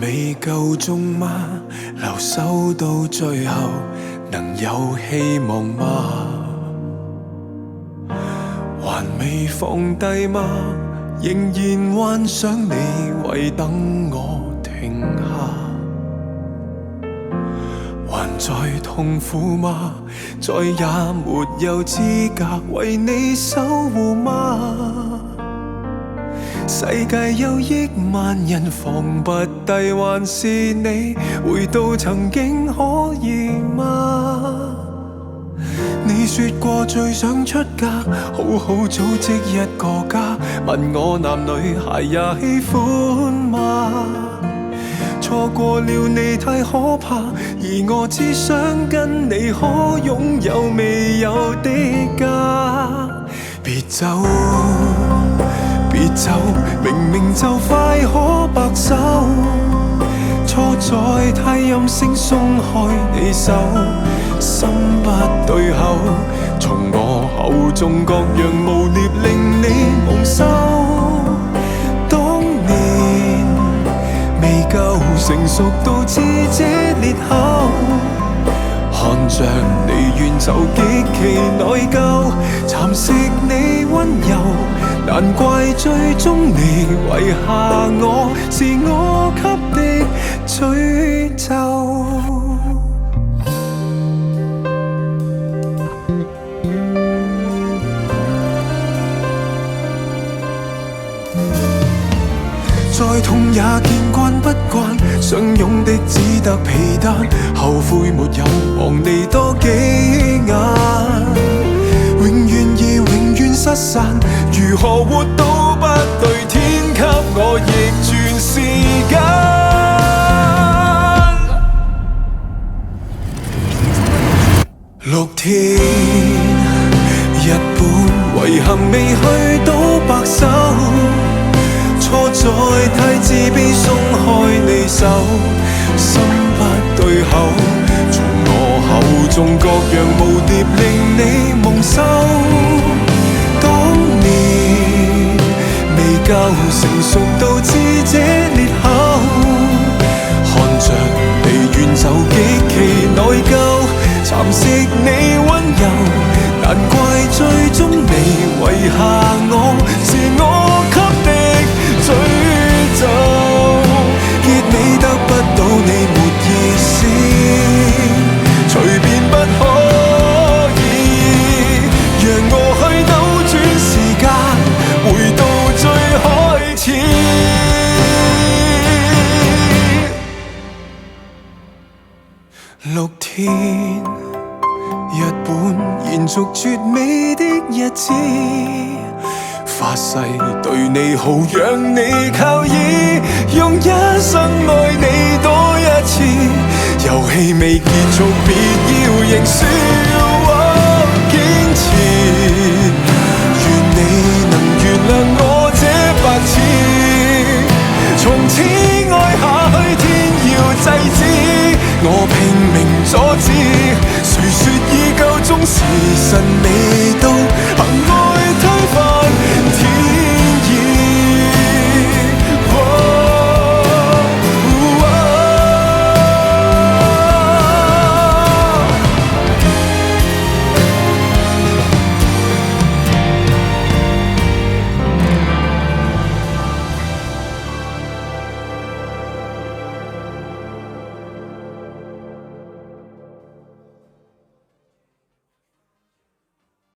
未夠鐘嗎？留守到最後，能有希望嗎？還未放低嗎？仍然幻想你為等我停下。還在痛苦嗎？再也沒有資格為你守護嗎？世界有億萬人，防不低還是你？回到曾經可以嗎？你說過最想出嫁，好好組織一個家，問我男女孩也喜歡嗎？錯過了你太可怕，而我只想跟你可擁有未有的家。別走，別走，明明就快可白首，錯在太任性鬆開你手，心不對口，從我口中各樣誣衊令你蒙羞。當年未夠成熟到知這裂口，看着你遠走極其內疚，蠶食你溫柔，難怪最終你遺下我，是我給的詛咒。再痛也見慣不慣，相擁的只得被單，後悔沒有望你多幾眼。永遠要永遠失散，如何活都不對，天給我逆轉時間。6天日本遺憾未去到白首，錯在太自卑鬆開你手，心不對口，從我口中各樣誣衊令你蒙羞。當年未夠成熟到知這裂口，看着你遠走極其內疚，蠶食你溫柔，難怪最終你遺下我，是我給的詛咒。結尾得不到你沒意思，隨便不可以讓我去扭轉時間，回到最開始。6天日本延續絕美的日子，發誓對你好，讓你靠倚，用一生愛你多一次。遊戲未結束，別要認輸。